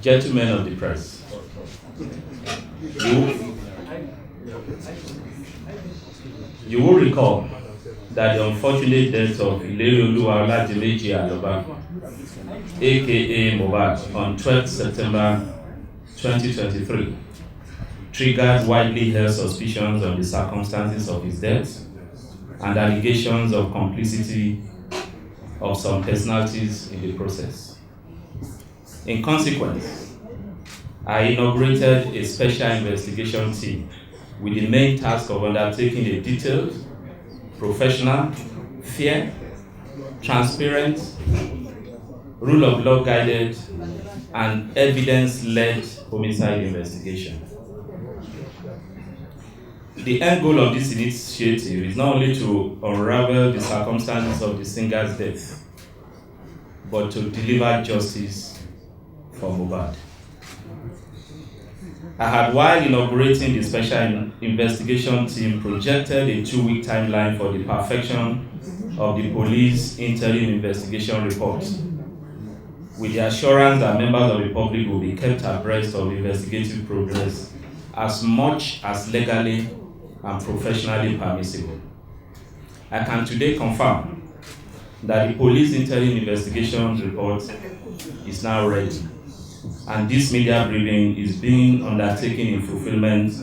Gentlemen of the press, you will recall that the unfortunate death of Ilerioluwa Oladimeji Aloba, aka Mohbad, on 12th September 2023 triggered widely held suspicions on the circumstances of his death and allegations of complicity of some personalities in the process. In consequence, I inaugurated a special investigation team with the main task of undertaking a detailed, professional, fair, transparent, rule of law guided, and evidence-led homicide investigation. The end goal of this initiative is not only to unravel the circumstances of the singer's death, but to deliver justice for Mohbad. I had, while inaugurating the special investigation team, projected a 2-week timeline for the perfection of the police interim investigation report, with the assurance that members of the public will be kept abreast of investigative progress as much as legally and professionally permissible. I can today confirm that the police interim investigation report is now ready, and this media briefing is being undertaken in fulfillment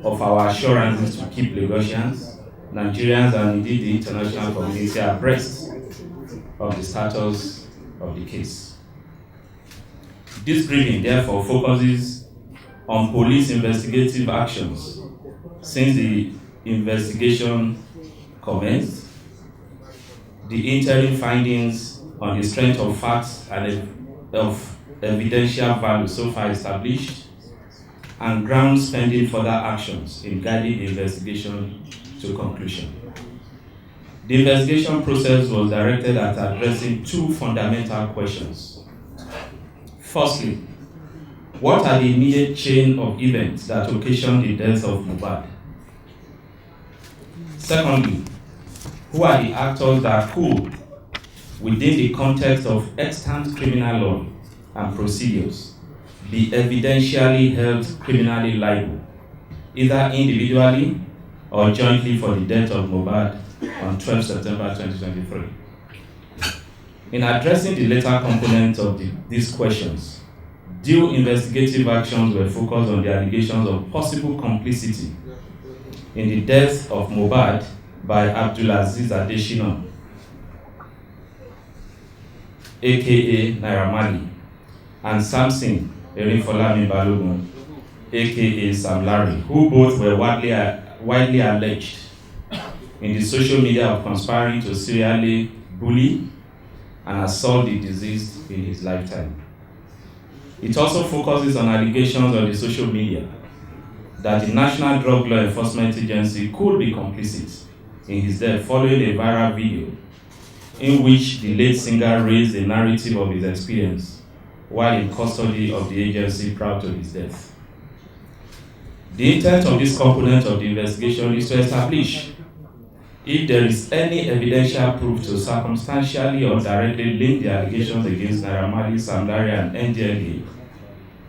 of our assurances to keep Lagosians, Nigerians, and indeed the international community abreast of the status of the case. This briefing therefore focuses on police investigative actions since the investigation commenced, the interim findings on the strength of facts and of evidential value so far established, and grounds pending further actions in guiding the investigation to conclusion. The investigation process was directed at addressing 2 fundamental questions. Firstly, what are the immediate chain of events that occasioned the death of Mohbad? Secondly, who are the actors that could, within the context of extant criminal law and procedures, be evidentially held criminally liable, either individually or jointly, for the death of Mohbad on 12 September 2023. In addressing the latter component of these questions, due investigative actions were focused on the allegations of possible complicity in the death of Mohbad by Abdulaziz Adesina, aka Naira Marley, and Samson Erinfolami Balogun, aka Sam Larry, who both were widely alleged in the social media of conspiring to serially bully and assault the deceased in his lifetime. It also focuses on allegations on the social media that the National Drug Law Enforcement Agency could be complicit in his death, following a viral video in which the late singer raised a narrative of his experience while in custody of the agency prior to his death. The intent of this component of the investigation is to establish if there is any evidential proof to circumstantially or directly link the allegations against Naira Marley, Sam Larry, and NDLA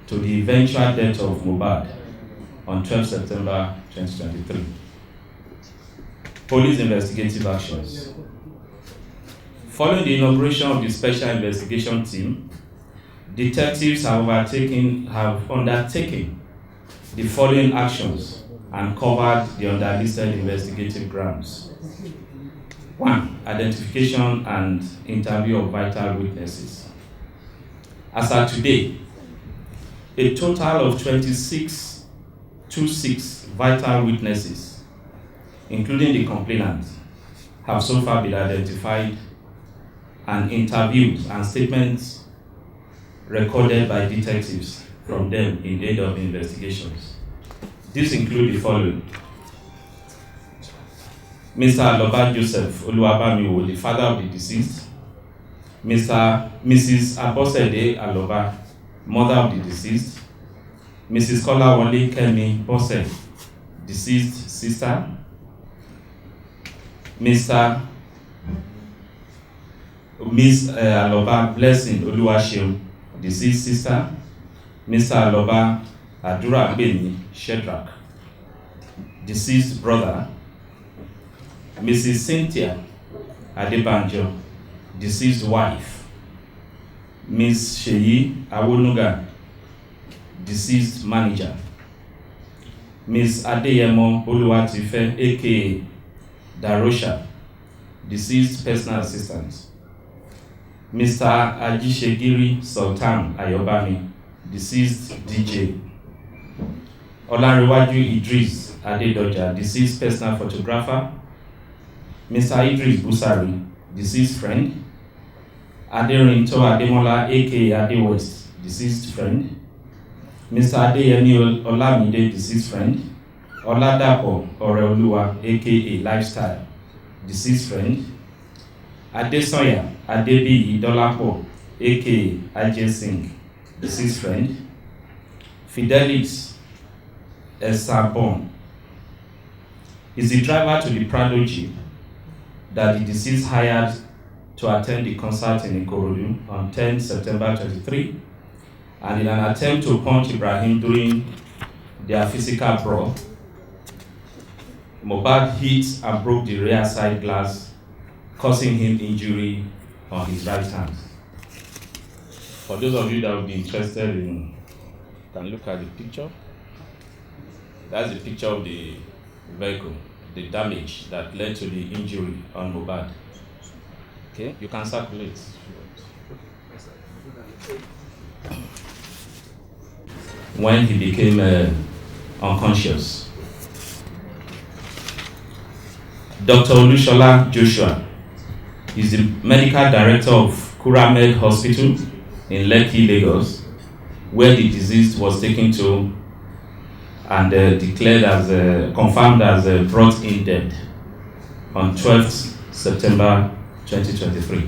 to the eventual death of Mohbad on 12 September 2023. Police investigative actions. Following the inauguration of the special investigation team, detectives have undertaken the following actions and covered the underlisted investigative grounds. 1. Identification and interview of vital witnesses. As at today, a total of 26 vital witnesses, including the complainant, have so far been identified and interviewed, and statements recorded by detectives from them in the aid of investigations. These include the following: Mr. Aloba Joseph Oluwabamiwo, the father of the deceased; Mrs. Abosede Aloba, mother of the deceased; Mrs. Kolawole Kemi Bose, deceased sister; Miss Aloba Blessing Oluwaseun, deceased sister; Mr. Aloba Aduragbeni Shedrack, deceased brother. Mrs. Cynthia Adebanjo, deceased wife. Ms. Sheyi Awonuga, deceased manager. Ms. Adeyemo Oluwatife, aka Darosha, deceased personal assistant. Mr. Ajishegiri Sultan Ayobami, deceased DJ. Olanrewaju Idris Adedoja, deceased personal photographer. Mr. Idris Busari, deceased friend. Aderinto Ademola, aka Ade West, deceased friend. Mr. Adeyemi Olamide, deceased friend. Oladapo Oreoluwa, aka Lifestyle, deceased friend. Adesoya Adebiyi Dolapo, aka Ajay Singh, deceased friend. Fidelis Esabon is the driver to the Prado Jeep that the deceased hired to attend the concert in Ikorodu on 10 September 23, and in an attempt to punch Ibrahim during their physical brawl, Mohbad hit and broke the rear side glass, causing him injury on his right hand. For those of you that would be interested in, can look at the picture. That's the picture of the vehicle, the damage that led to the injury on Mohbad. Okay, you can circulate. When he became unconscious. Dr. Olushola Joshua is the medical director of Kuramed Hospital in Lekki, Lagos, where the deceased was taken to and declared as confirmed as brought in dead on 12th September 2023.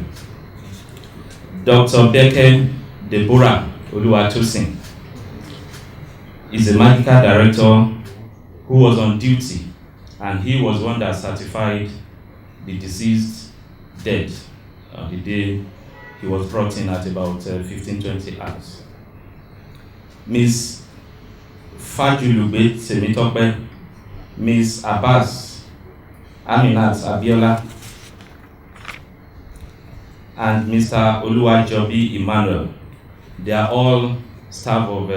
Dr. Beke Deborah Oluwatosin is a medical director who was on duty, and he was one that certified the deceased dead on the day he was brought in at about 15-20 hours. Ms. Fajulube Semitope, Ms. Abbas Aminat Abiola, and Mr. Oluwajobi Emmanuel. They are all staff of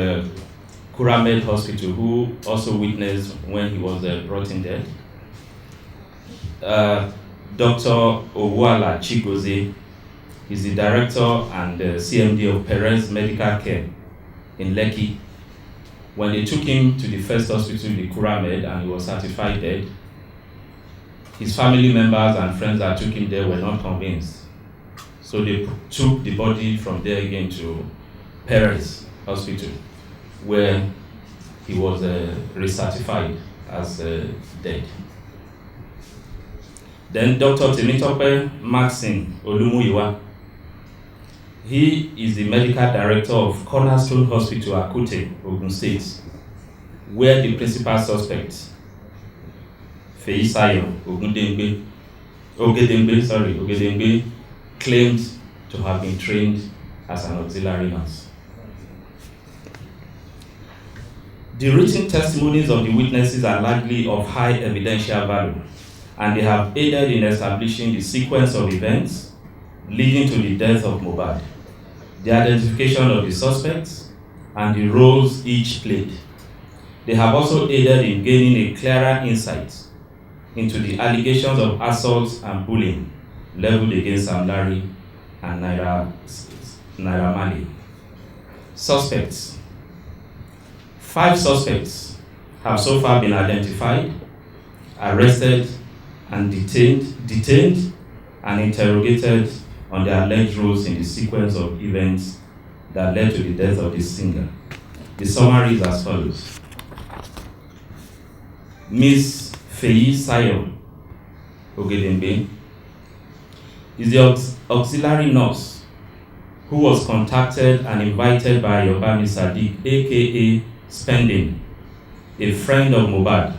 Kuramed Hospital who also witnessed when he was brought in dead. Dr. Owala Chigoze is the director and CMD of Perez Medical Care in Lekki. When they took him to the first hospital, the Kuramed, and he was certified dead, his family members and friends that took him there were not convinced. So they took the body from there again to Perez Hospital, where he was recertified as dead. Then Dr. Temitope Maxine Olumuyiwa, he is the medical director of Cornerstone Hospital, Akute, Ogun State, where the principal suspect, Feisayo Ogedengbe, claimed to have been trained as an auxiliary nurse. The written testimonies of the witnesses are largely of high evidential value, and they have aided in establishing the sequence of events leading to the death of Mohbad, the identification of the suspects, and the roles each played. They have also aided in gaining a clearer insight into the allegations of assault and bullying leveled against Sam Larry and Naira Marley. Suspects. 5 suspects have so far been identified, arrested, and detained and interrogated on their alleged roles in the sequence of events that led to the death of the singer. The summary is as follows. Ms. Feyi Sayo Ogedengbe is the auxiliary nurse who was contacted and invited by Yobami Sadiq, aka Spending, a friend of Mohbad,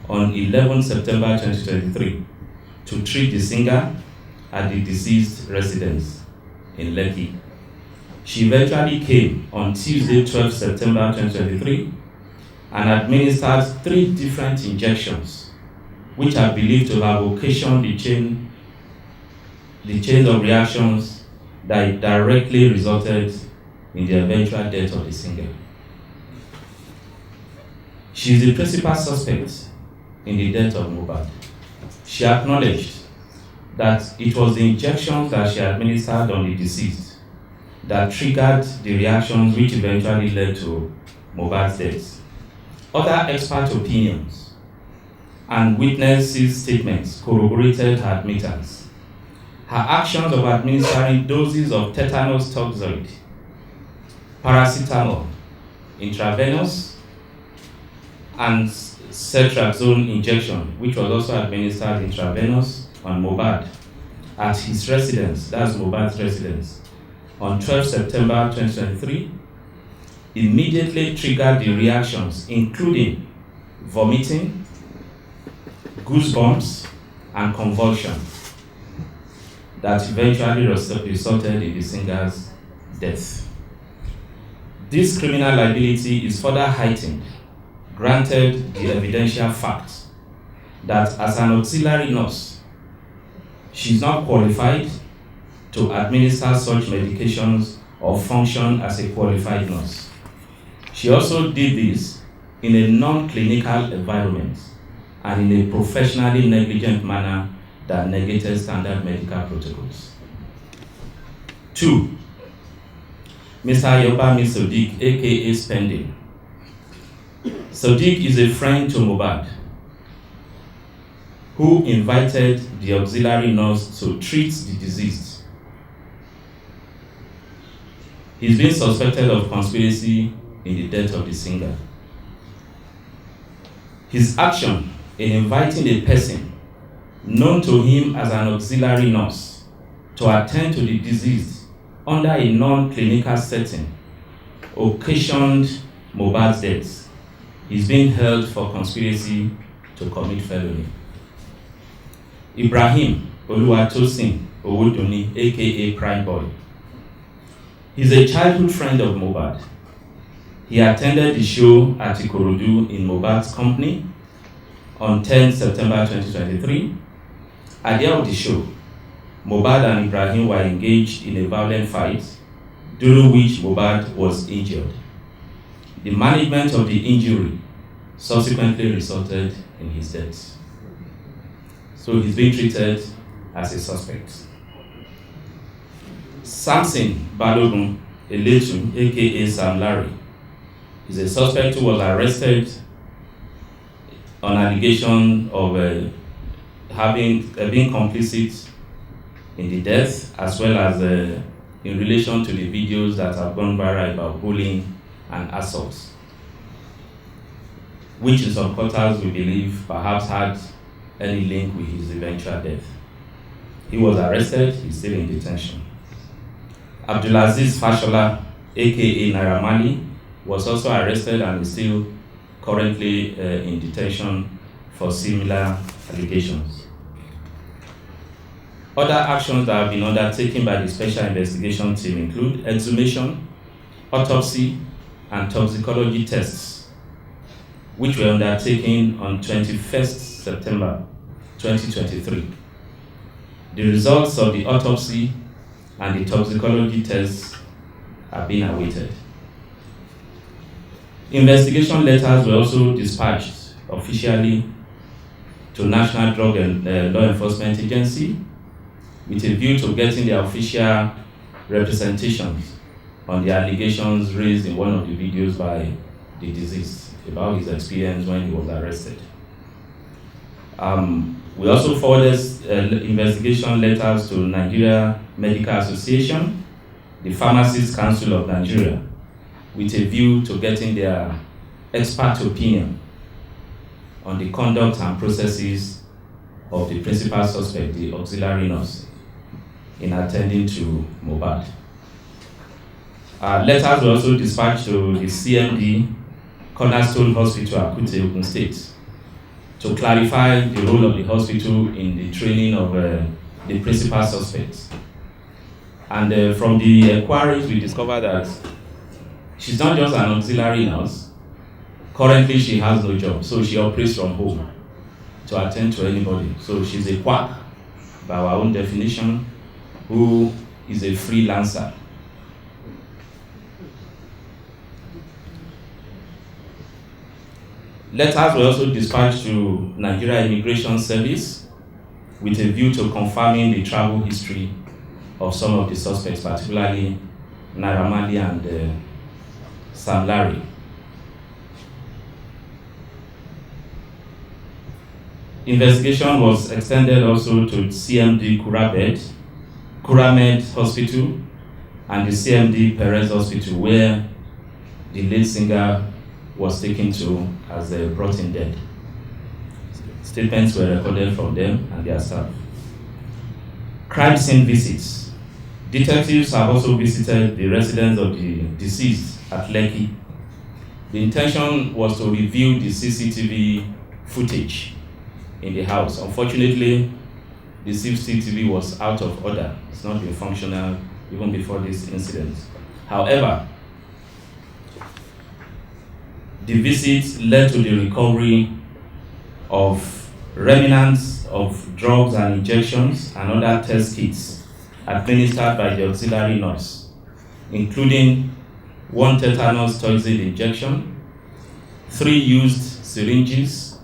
on 11 September 2023 to treat the singer at the deceased residence in Lekki. She eventually came on Tuesday, 12 September 2023, and administered 3 different injections, which are believed to have occasioned the chain of reactions that directly resulted in the eventual death of the singer. She is the principal suspect in the death of Mohbad. She acknowledged that it was the injections that she administered on the deceased that triggered the reactions which eventually led to Mohbad's death. Other expert opinions and witnesses' statements corroborated her admittance. Her actions of administering doses of tetanus toxoid, paracetamol, intravenous, and ceftriaxone injection, which was also administered intravenous on Mohbad at his residence, that's Mohbad's residence, on 12 September 2023, immediately triggered the reactions, including vomiting, goosebumps, and convulsion, that eventually resulted in the singer's death. This criminal liability is further heightened, granted the evidential fact that as an auxiliary nurse, she is not qualified to administer such medications or function as a qualified nurse. She also did this in a non-clinical environment and in a professionally negligent manner that negated standard medical protocols. 2. Mr. Ayobami Sodiq, aka Spending. Sodiq is a friend to Mohbad who invited the auxiliary nurse to treat the deceased. He's been suspected of conspiracy in the death of the singer. His action in inviting a person known to him as an auxiliary nurse to attend to the deceased under a non-clinical setting occasioned Mohbad's death. He's being held for conspiracy to commit felony. Ibrahim Oluwatosin Owoduni, aka Prime Boy. He's a childhood friend of Mohbad. He attended the show at Ikorodu in Mohbad's company on 10 September 2023. At the end of the show, Mohbad and Ibrahim were engaged in a violent fight, during which Mohbad was injured. The management of the injury subsequently resulted in his death. So he's being treated as a suspect. Samson Balogun Eletu, aka Sam Larry, is a suspect who was arrested on allegation of being complicit in the death, as well as in relation to the videos that have gone viral about bullying and assaults, which in some quarters we believe perhaps had any link with his eventual death. He was arrested, he's still in detention. Abdulaziz Fashola, aka Naira Marley, was also arrested and is still currently in detention for similar allegations. Other actions that have been undertaken by the Special Investigation Team include exhumation, autopsy, and toxicology tests, which were undertaken on 21st September 2023. The results of the autopsy and the toxicology tests are being awaited. Investigation letters were also dispatched officially to National Drug and Law Enforcement Agency with a view to getting their official representations on the allegations raised in one of the videos by the deceased about his experience when he was arrested. We also forwarded investigation letters to Nigeria Medical Association, the Pharmacists Council of Nigeria, with a view to getting their expert opinion on the conduct and processes of the principal suspect, the auxiliary nurse, in attending to Mohbad. Letters were also dispatched to the CMD, Cornerstone Hospital, Akute, Ogun State, to clarify the role of the hospital in the training of the principal suspects And from the inquiries, we discovered that she's not just an auxiliary nurse. Currently, she has no job, so she operates from home to attend to anybody. So she's a quack, by our own definition, who is a freelancer. Letters were also dispatched to Nigeria Immigration Service with a view to confirming the travel history of some of the suspects, particularly Naira Marley and Sam Larry. Investigation was extended also to CMD Kuramed Hospital and the CMD Perez Hospital, where the lead singer was taken to as brought in dead. Statements were recorded from them and their staff. Crime scene visits. Detectives have also visited the residence of the deceased at Lekki. The intention was to review the CCTV footage in the house. Unfortunately, the CCTV was out of order. It's not been functional even before this incident. However, the visit led to the recovery of remnants of drugs and injections and other test kits administered by the auxiliary nurse, including 1 tetanus toxoid injection, 3 used syringes,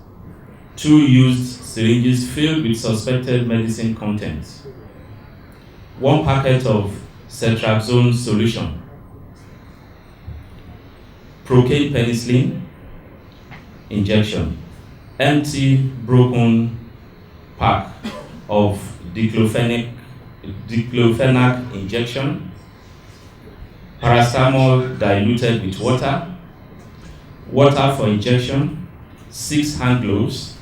2 used syringes filled with suspected medicine contents, 1 packet of ceftriaxone solution, procaine penicillin injection, empty broken pack of diclofenac injection, paracetamol diluted with water, water for injection, 6 hand gloves,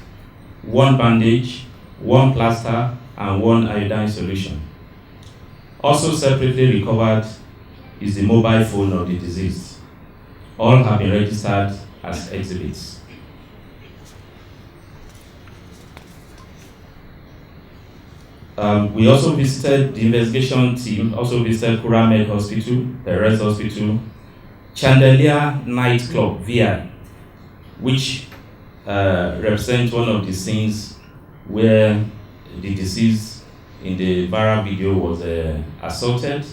1 bandage, 1 plaster, and 1 iodine solution. Also separately recovered is the mobile phone of the deceased. All have been registered as exhibits. We also visited, the investigation team also visited Kuramed Hospital, Perez Hospital, Chandelier Nightclub, VI, which represents one of the scenes where the deceased in the viral video was assaulted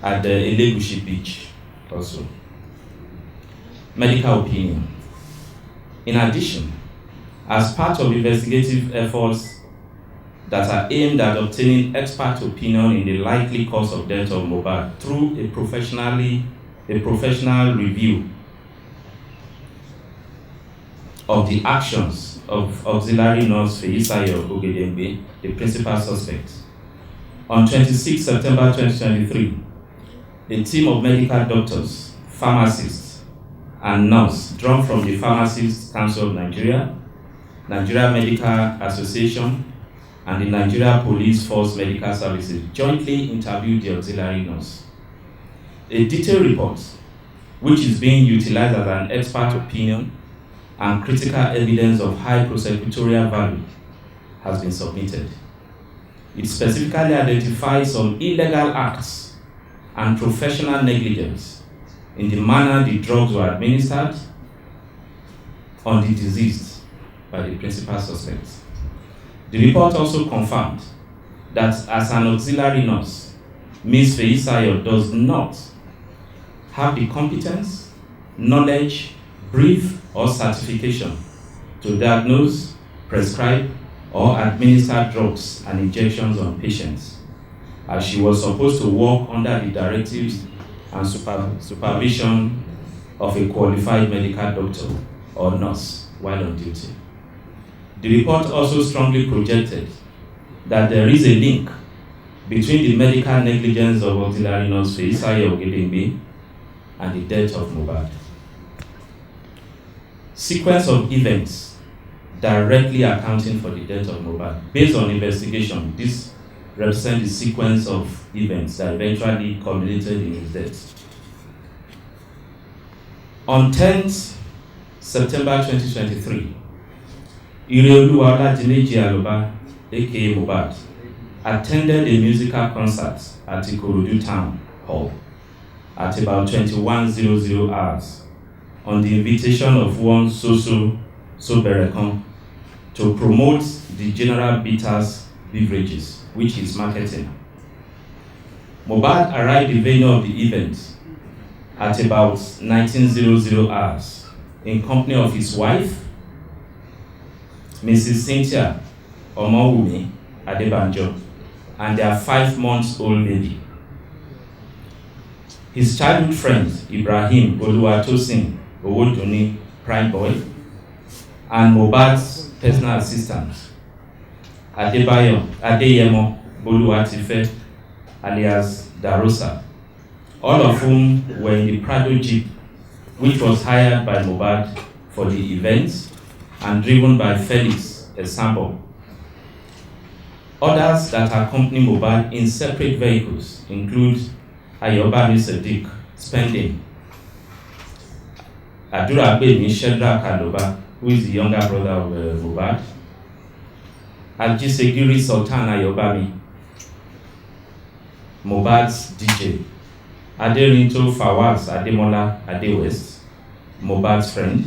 at the Elegushi Beach also. Medical opinion. In addition, as part of investigative efforts that are aimed at obtaining expert opinion in the likely cause of death of Mohbad through a professional review of the actions of auxiliary nurse Feyisayo Ogedengbe, the principal suspect. On 26 September 2023, a team of medical doctors, pharmacists, and nurses drawn from the Pharmacists Council of Nigeria, Nigeria Medical Association, and the Nigeria Police Force Medical Services jointly interviewed the auxiliary nurse. A detailed report, which is being utilized as an expert opinion and critical evidence of high prosecutorial value, has been submitted. It specifically identifies some illegal acts and professional negligence in the manner the drugs were administered on the deceased by the principal suspect. The report also confirmed that as an auxiliary nurse, Ms. Feyisayo does not have the competence, knowledge, brief, or certification to diagnose, prescribe, or administer drugs and injections on patients, as she was supposed to work under the directives and supervision of a qualified medical doctor or nurse while on duty. The report also strongly projected that there is a link between the medical negligence of auxiliary nurse Feyisayo Ogedengbe and the death of Mohbad. Sequence of events directly accounting for the death of Mohbad. Based on investigation, this represents the sequence of events that eventually culminated in his death. On 10th September 2023, Ireoluwa Oladimeji Aloba, aka Mohbad, attended a musical concert at Ikorodu Town Hall at about 21:00 hours on the invitation of one Soso Soberekon to promote the General Bitters beverages, which is marketing. Mohbad arrived the venue of the event at about 19:00 hours in company of his wife, Mrs. Cynthia Omowumi Adebanjo, and their 5-month-old baby. His childhood friend, Ibrahim Oluwatosin Owoduni Prime Boy, and Mohbad's personal assistant, Adeyemo Boluwatife, alias Darosa, all of whom were in the Prado Jeep, which was hired by Mohbad for the event and driven by Felix Esambo. Others that accompany Mohbad in separate vehicles include Ayobami Sadiq Spending, Aduragbemi Shedrack Aloba, who is the younger brother of Mohbad, Ajisegiri Sultan Ayobami, Mohbad's DJ, Aderinto Fawaz Ademola Adewest, Mohbad's friend,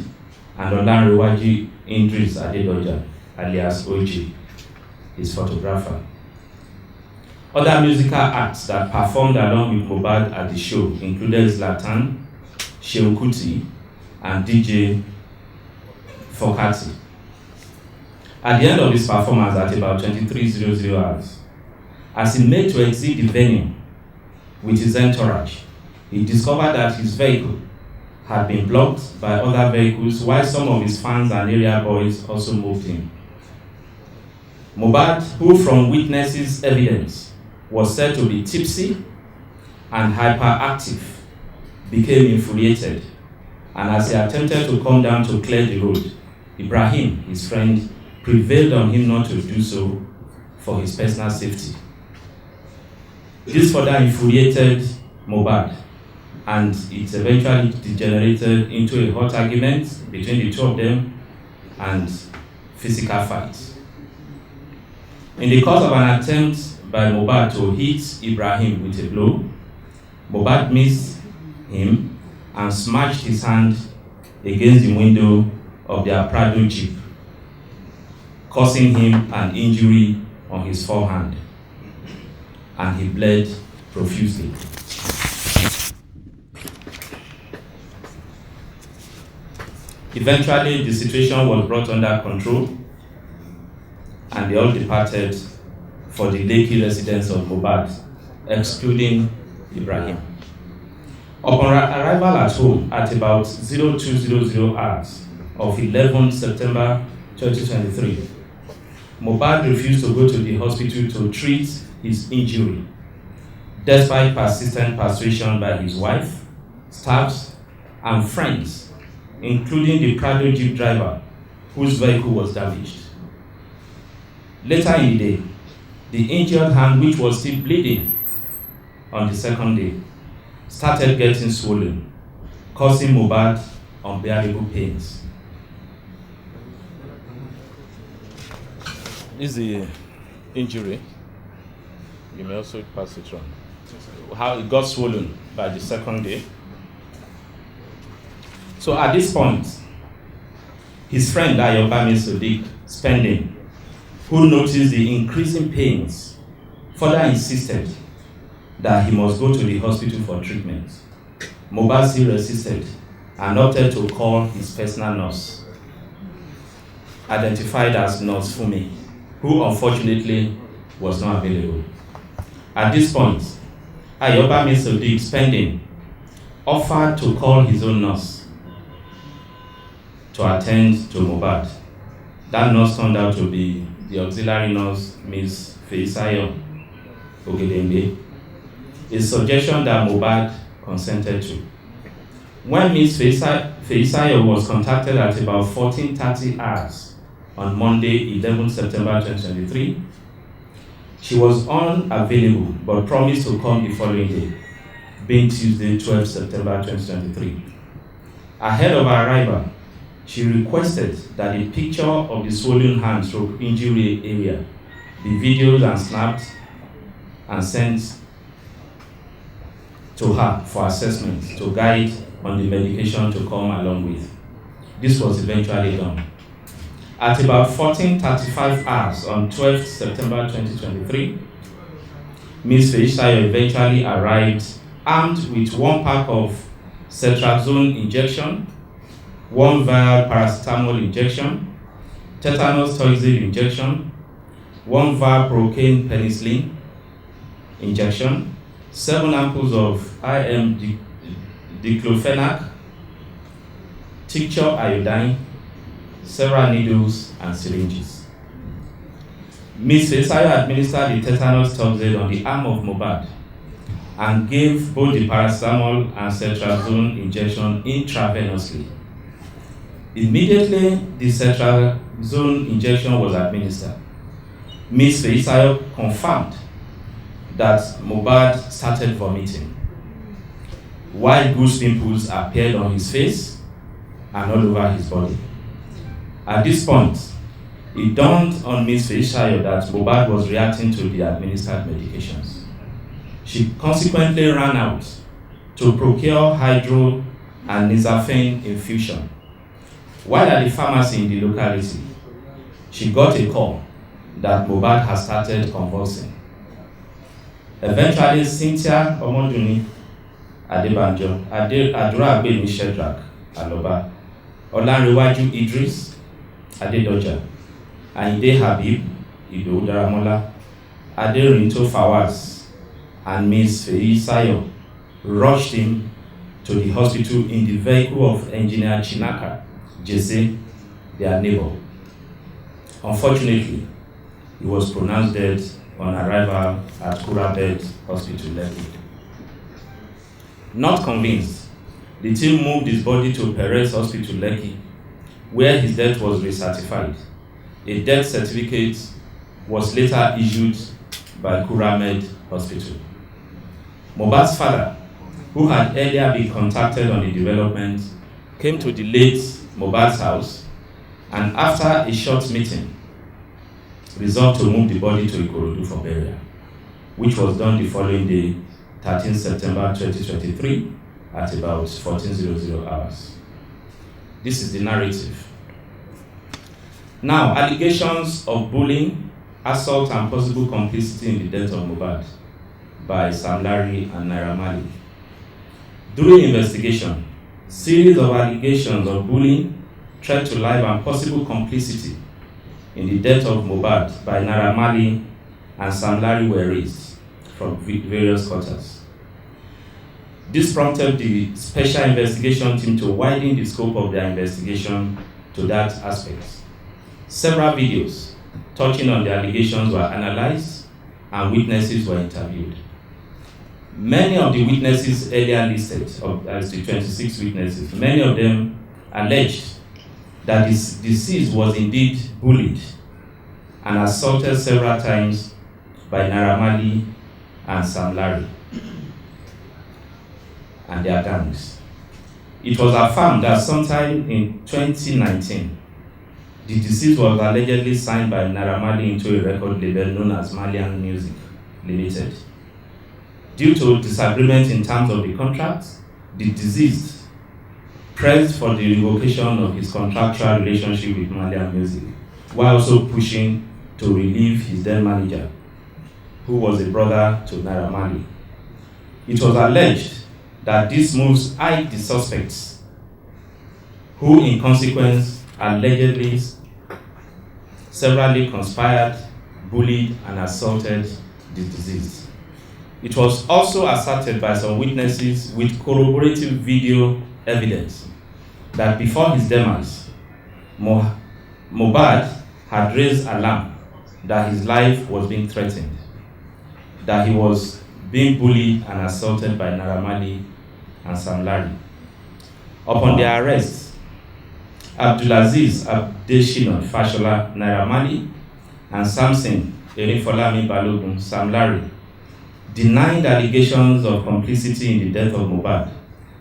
and Olanrewaji Idris Adedoja, alias OG, his photographer. Other musical acts that performed along with Mohbad at the show included Zlatan, Shehu Kuti, and DJ Fokati. At the end of his performance at about 23:00 hours, as he made to exit the venue with his entourage, he discovered that his vehicle had been blocked by other vehicles, while some of his fans and area boys also moved in. Mohbad, who from witnesses' evidence was said to be tipsy and hyperactive, became infuriated, and as he attempted to come down to clear the road, Ibrahim, his friend, prevailed on him not to do so for his personal safety. This further infuriated Mohbad, and it eventually degenerated into a hot argument between the two of them and physical fights. In the course of an attempt by Mohbad to hit Ibrahim with a blow, Mohbad missed him and smashed his hand against the window of their Prado Jeep, causing him an injury on his forehand, and he bled profusely. Eventually, the situation was brought under control, and they all departed for the Lekki residence of Mohbad, excluding Ibrahim. Upon arrival at home at about 02:00 hours of 11 September 2023, Mohbad refused to go to the hospital to treat his injury, despite persistent persuasion by his wife, staffs, and friends, including the Prado Jeep driver whose vehicle was damaged. Later in the day, the injured hand, which was still bleeding on the second day, started getting swollen, causing Mohbad unbearable pains. This is the injury. You may also pass it on. How it got swollen by the second day. So at this point, his friend Ayobami Sadiq Spending, who noticed the increasing pains, further insisted that he must go to the hospital for treatment. Mohbad still resisted and opted to call his personal nurse, identified as Nurse Fumi, who unfortunately was not available. At this point, Ayobami Sadiq Spending offered to call his own nurse to attend to Mohbad. That nurse turned out to be the auxiliary nurse, Ms. Feisayo Ogedengbe, a suggestion that Mohbad consented to. When Ms. Feisayo was contacted at about 14:30 hours on Monday, 11 September 2023, she was unavailable but promised to come the following day, being Tuesday, 12 September 2023. Ahead of her arrival, she requested that a picture of the swollen hand/injury area be videoed and snapped and sent to her for assessment to guide on the medication to come along with. This was eventually done. At about 14:35 hours on 12th September 2023, Ms. Feisayo eventually arrived armed with one pack of cetrazone injection, one vial paracetamol injection, tetanus toxoid injection, one vial procaine penicillin injection, 7 ampoules of IM diclofenac, tincture iodine, several needles and syringes. Ms. Feisayo administered the tetanus toxoid on the arm of Mohbad and gave both the paracetamol and cetrazone injection intravenously. Immediately the cetrazone injection was administered, Ms. Feisayo confirmed that Mohbad started vomiting, while goose pimples appeared on his face and all over his body. At this point, it dawned on Ms. Feisayo that Mohbad was reacting to the administered medications. She consequently ran out to procure hydro and nizafene infusion. While at the pharmacy in the locality, she got a call that Mohbad had started convulsing. Eventually, Cynthia Omoduni Adebanjo, Adura Agbemi Shedrack Aloba, Olanrewaju Idris Adedoja, Ayinde Habib Idowu Daramola, Aderinto Fawaz, and Ms. Feisayo rushed him to the hospital in the vehicle of Engineer Chinaka Jesse, their neighbor. Unfortunately, he was pronounced dead on arrival at Kurabed Hospital, Lekki. Not convinced, the team moved his body to Perez Hospital, Lekki, where his death was recertified. A death certificate was later issued by Kuramed Hospital. Mohbad's father, who had earlier been contacted on the development, came to the late Mohbad's house and after a short meeting, resolved to move the body to Ikorodu for burial, which was done the following day, 13 September 2023, at about 14:00 hours. This is the narrative. Now, allegations of bullying, assault, and possible complicity in the death of Mohbad by Sam Larry and Naira Marley. During investigation, series of allegations of bullying, threat to life, and possible complicity in the death of Mohbad by Naira Marley and Sam Larry were raised from various quarters. This prompted the special investigation team to widen the scope of their investigation to that aspect. Several videos touching on the allegations were analyzed and witnesses were interviewed. Many of the witnesses earlier listed, as the 26 witnesses, many of them alleged that this deceased was indeed bullied and assaulted several times by Naira Marley and Sam Larry and their gangs. It was affirmed that sometime in 2019, the deceased was allegedly signed by Naira Marley into a record label known as Malian Music Limited. Due to disagreement in terms of the contract, the deceased pressed for the revocation of his contractual relationship with Malian Music, while also pushing to relieve his then manager, who was a brother to Naira Marley. It was alleged that these moves eyed the suspects, who in consequence allegedly severally conspired, bullied, and assaulted the deceased. It was also asserted by some witnesses with corroborative video evidence that before his demise, Mohbad had raised alarm that his life was being threatened, that he was being bullied and assaulted by Naira Marley and Sam Larry. Upon their arrest, Abdulaziz Abdeshina Fashola Naira Marley and Samson Erinfolami Balogun Sam Larry denied allegations of complicity in the death of Mohbad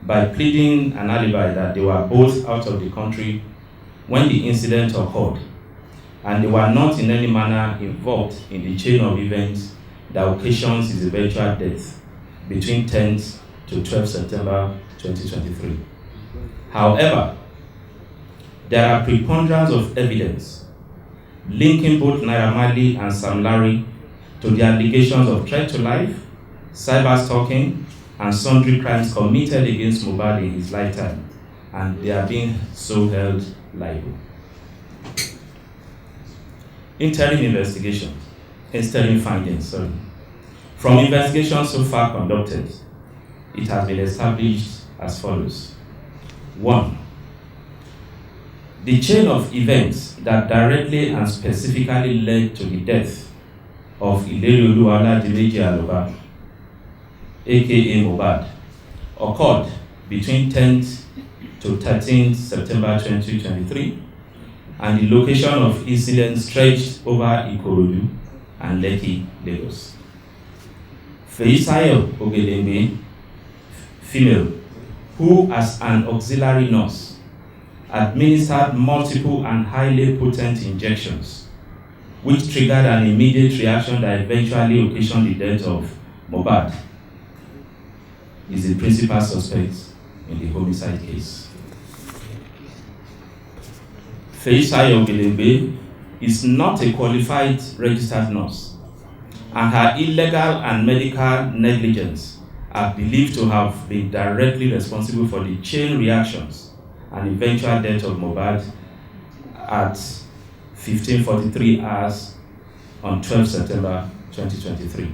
by pleading an alibi that they were both out of the country when the incident occurred, and they were not in any manner involved in the chain of events that occasions his eventual death between 10th to 12th September 2023. However, there are preponderance of evidence linking both Naira Marley and Sam Larry to the allegations of threat to life, cyber stalking, and sundry crimes committed against Mohbad in his lifetime, and they are being so held liable. Interim findings. From investigations so far conducted, it has been established as follows. 1. The chain of events that directly and specifically led to the death of Ilerioluwa Oladimeji Aloba, aka Mohbad, occurred between 10th to 13th September 2023, and the location of incidents stretched over Ikorodu and Lekki, Lagos. Feisayo Ogelembe, female, who as an auxiliary nurse administered multiple and highly potent injections, which triggered an immediate reaction that eventually occasioned the death of Mohbad, is the principal suspect in the homicide case. Feisayo Ogelembe is not a qualified registered nurse, and her illegal and medical negligence are believed to have been directly responsible for the chain reactions and eventual death of Mohbad at 15:43 hours on 12 September 2023.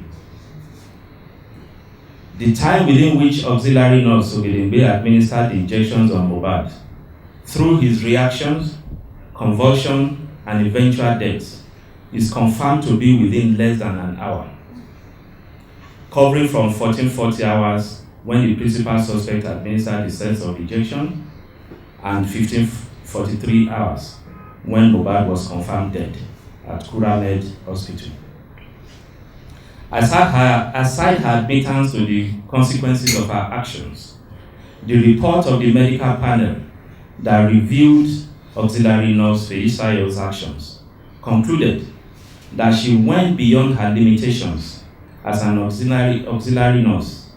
The time within which auxiliary nurse Ogelembe administered the injections on Mohbad, through his reactions, convulsion, and eventual death, is confirmed to be within less than an hour, covering from 1440 hours when the principal suspect administered the sets of injection and 1543 hours when Mohbad was confirmed dead at Kuramed Hospital. Aside her admittance to the consequences of her actions, the report of the medical panel that reviewed auxiliary nurse Feisayo's actions concluded that she went beyond her limitations as an auxiliary nurse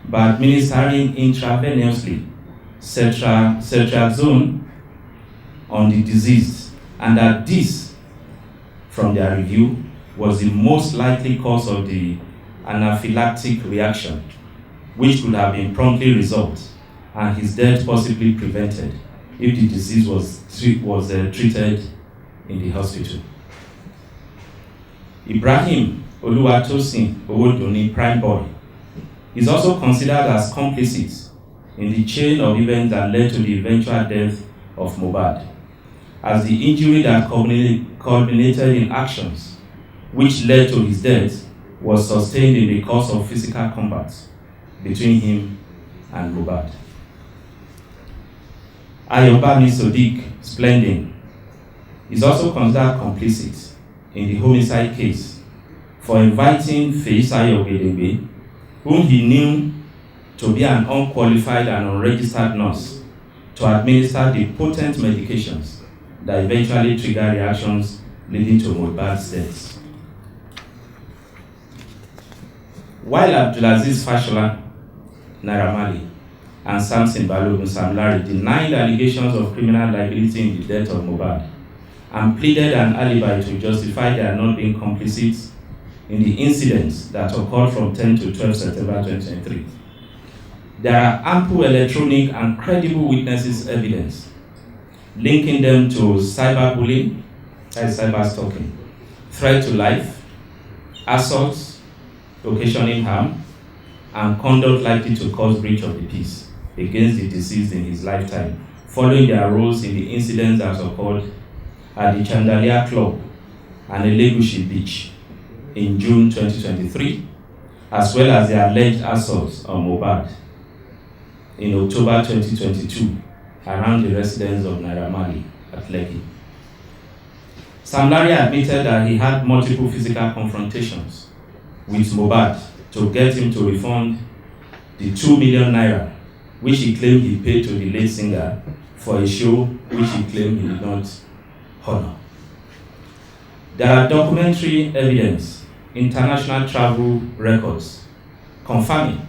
by administering intravenously cetrazone on the deceased, and that this, from their review, was the most likely cause of the anaphylactic reaction, which could have been promptly resolved and his death possibly prevented if the disease was treated in the hospital. Ibrahim Oluwatosin Owodunni Prime Boy is also considered as complicit in the chain of events that led to the eventual death of Mohbad, as the injury that culminated in actions which led to his death was sustained in the course of physical combat between him and Mohbad. Ayobami Sodiq Splending is also considered complicit in the homicide case for inviting Feisayo Ogelembe, whom he knew to be an unqualified and unregistered nurse, to administer the potent medications that eventually triggered reactions leading to Mohbad's death. While Abdulaziz Fashola, Naira Marley, and Samson Balogun Sam Larry denied allegations of criminal liability in the death of Mohbad and pleaded an alibi to justify their not being complicit in the incidents that occurred from 10 to 12 September 2023. There are ample electronic and credible witnesses evidence linking them to cyberbullying, cyber stalking, threat to life, assaults, occasioning harm, and conduct likely to cause breach of the peace against the deceased in his lifetime, following their roles in the incidents that occurred at the Chandelier Club and Elegushi Beach in June 2023, as well as the alleged assaults on Mohbad in October 2022 around the residence of Naira Marley at Lekki. Sam Larry admitted that he had multiple physical confrontations with Mohbad to get him to refund the 2 million naira which he claimed he paid to the late singer for a show which he claimed he did not honor. There are documentary evidence international travel records, confirming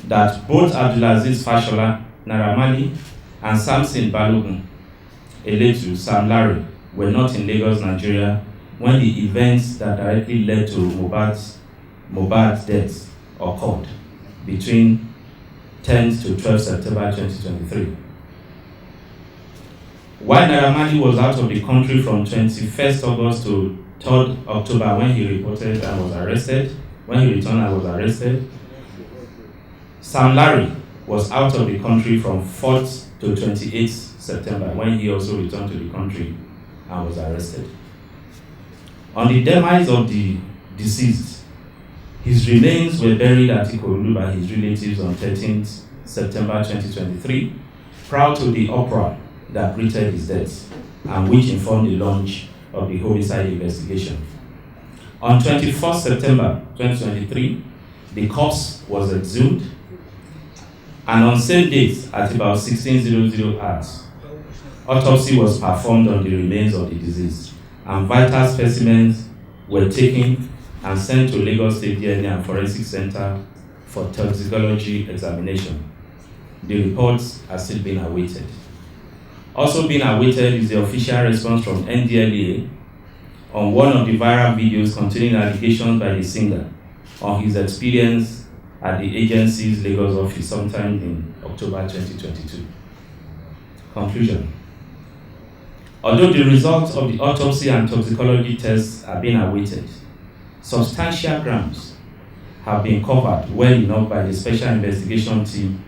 that both Abdulaziz Fashola, Naira Marley, and Samson Balogun, Eletu, Sam Larry, were not in Lagos, Nigeria when the events that directly led to Mohbad's death occurred between 10th to 12th September 2023. While Naira Marley was out of the country from 21st August to 3rd October when he reported and was arrested, when he returned and was arrested, Sam Larry was out of the country from 4th to 28th September when he also returned to the country and was arrested. On the demise of the deceased, his remains were buried at Ikorodu by his relatives on 13th September 2023, prior to the uproar that greeted his death and which informed the launch of the homicide investigation. On 21st September 2023, the corpse was exhumed, and on same date at about 16:00 hours, autopsy was performed on the remains of the deceased, and vital specimens were taken and sent to Lagos State DNA and Forensic Center for toxicology examination. The reports are still being awaited. Also being awaited is the official response from NDLEA on one of the viral videos containing allegations by the singer on his experience at the agency's Lagos office sometime in October 2022. Conclusion. Although the results of the autopsy and toxicology tests are being awaited, substantial grounds have been covered well enough by the Special Investigation Team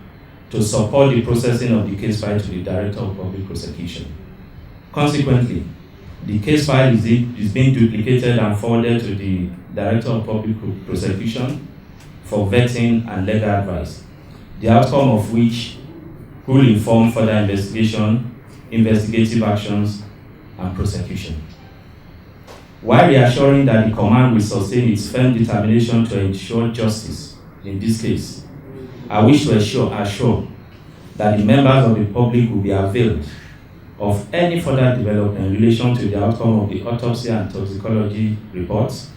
to support the processing of the case file to the Director of Public Prosecution. Consequently, the case file is being duplicated and forwarded to the Director of Public Prosecution for vetting and legal advice, the outcome of which will inform further investigation, investigative actions, and prosecution. While reassuring that the command will sustain its firm determination to ensure justice in this case, I wish to assure that the members of the public will be availed of any further development in relation to the outcome of the autopsy and toxicology reports,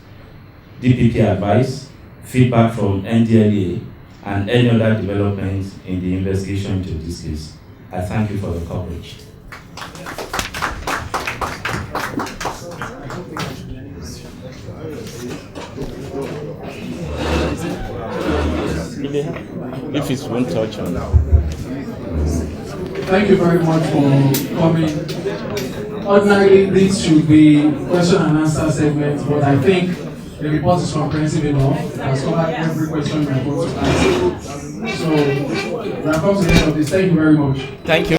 DPP advice, feedback from NDLEA, and any other developments in the investigation into this case. I thank you for the coverage. If it won't touch on. Thank you very much for coming. Ordinarily, this should be question and answer segment, but I think the report is comprehensive enough. It has covered every question we are going to ask. So, we have come to the end of this. Thank you very much. Thank you.